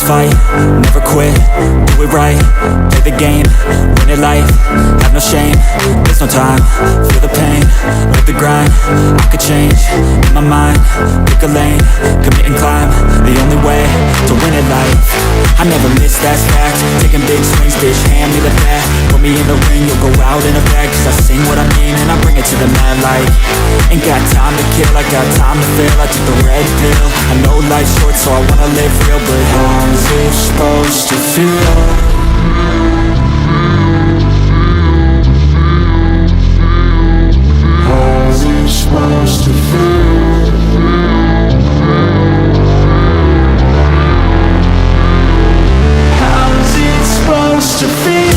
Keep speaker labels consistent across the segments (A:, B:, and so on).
A: fight, never quit, do it right, play the game, win it life, have no shame, there's no time, feel the pain, live the grind, I could change, in my mind, pick a lane, commit and climb, the only way to win it life, I never miss, that's fact, taking big swings, bitch, hand me the bat, put me in the ring, you'll go out in a bag, cause I sing what I mean and I bring it to the mad light, ain't got time to kill, I got time to feel, I took the red pill, I know life's short so I wanna live real, but how's it supposed to feel? How's it supposed to feel? How's it supposed to feel?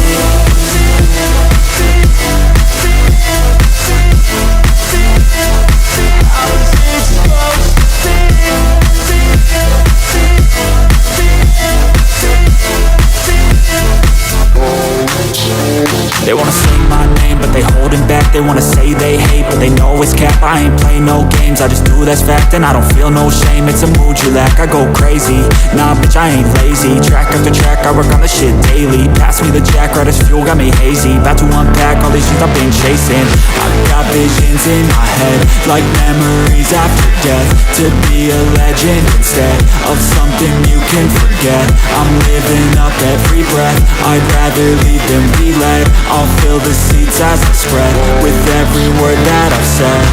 A: They wanna say my name, but they holding back. They wanna say they hate, but they know it's cap. I ain't play no games, I just do that's fact. And I don't feel no shame, it's a mood you lack. I go crazy, nah bitch I ain't lazy. Track after track, I work on the shit daily. Pass me the jack, right as fuel, got me hazy. About to unpack all these shit I've been chasing. I've got visions in my head, like memories after death. To be a legend instead of something you can forget. I'm living up every breath, I'd rather lead than be led. I'll fill the seats as I spread with every word that I've said.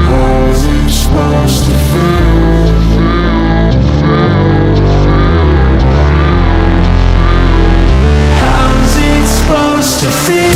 A: How's it supposed to feel? How's it supposed to feel?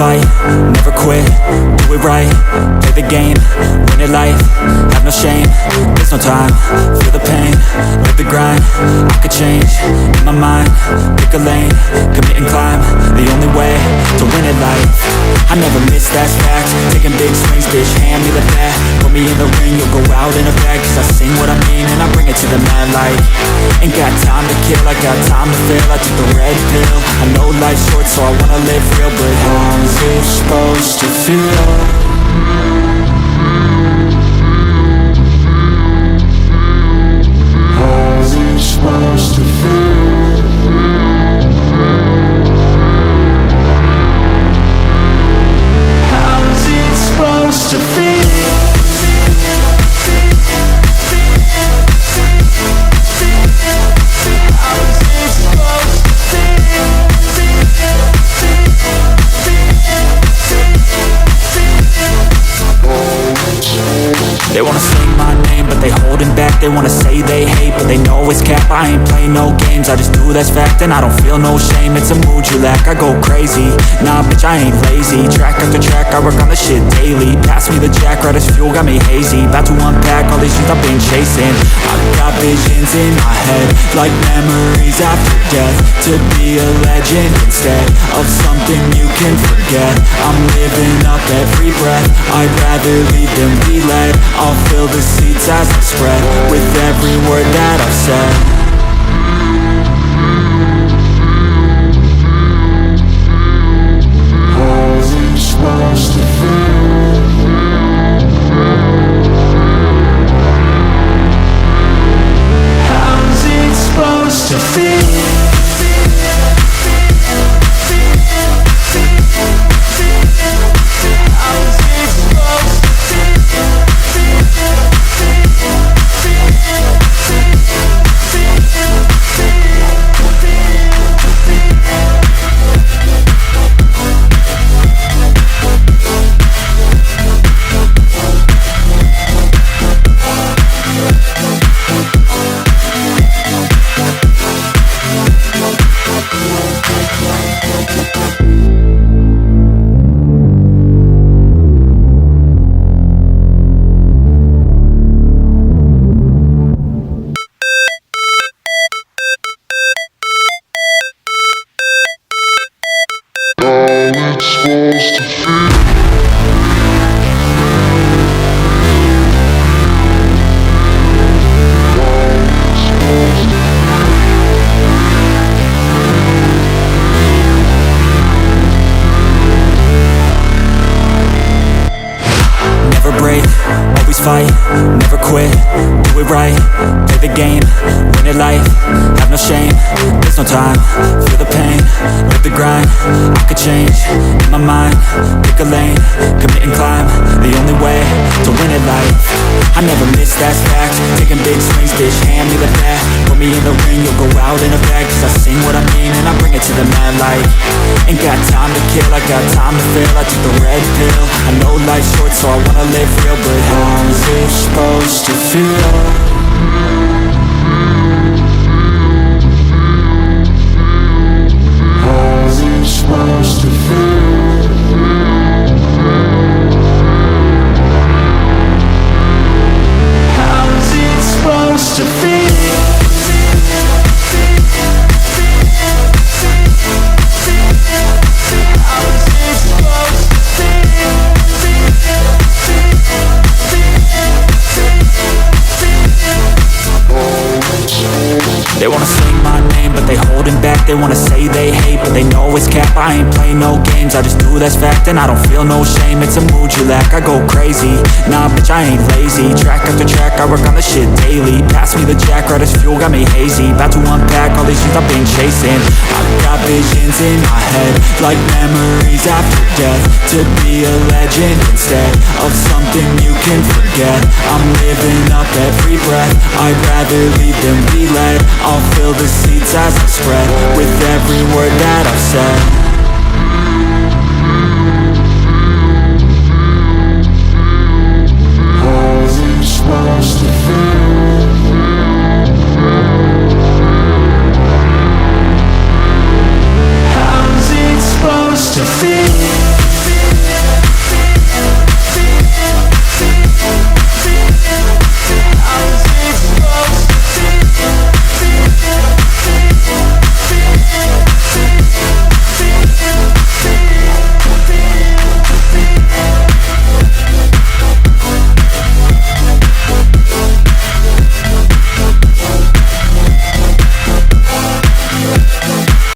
A: Fight, never quit, do it right, play the game, win it life, have no shame, there's no time, feel the pain, live the grind, I could change, in my mind, pick a lane, commit and climb, the only way to win it life, I never miss, that's fact, taking big swings, bitch, hand me the bat, put me in the ring, you'll go out in a bag, cause I sing what I mean and I bring it to the mad light, ain't got time to kill, I got time to feel, I took the red pill, I know life's short so I wanna live real, but how's it supposed to feel? How's it supposed to feel? How's it supposed to feel? They wanna say my name, but they holding back. They wanna say they hate, but they know it's cap. I ain't play no games, I just do that's fact. And I don't feel no shame, it's a mood you lack. I go crazy, nah bitch I ain't lazy. Track after track, I work on the shit daily. Pass me the jack, right as fuel, got me hazy. About to unpack all these shit I've been chasing. I've got visions in my head, like memories after death. To be a legend instead of something you can forget. I'm living up every breath, I'd rather lead than be led. I'll fill the seats as I spread with every word that I've said. How's it supposed to feel? How's it supposed to feel?
B: how it's supposed to feel.
A: Never break, always fight, never quit, do it right, play the game, win it life, have no shame, there's no time, feel the pain, live the grind, I could change, in my mind, pick a lane, commit and climb, the only way to win it life, I never miss, that's fact, taking big swings, bitch, hand me the bat, put me in the ring, you'll go out in a bag, cause I sing what I mean and I bring it to the mad light, ain't got time to kill, I got time to feel, I took the red pill, I know life's short so I wanna live real, but how's it supposed to feel? How's it supposed to feel? How's it supposed to feel? They wanna sing my name, but they holding back. They wanna say they hate, but they know it's cap. I ain't play no games, I just do that's fact. And I don't feel no shame, it's a mood you lack. I go crazy, nah bitch I ain't lazy. Track after track, I work on the shit daily. Pass me the jack, right as fuel, got me hazy. About to unpack all these things I've been chasing. I've got visions in my head, like memories after death. To be a legend instead of something you can forget. I'm living up every breath, I'd rather lead than be led. I'll fill the seats as I spread with every word that I've said.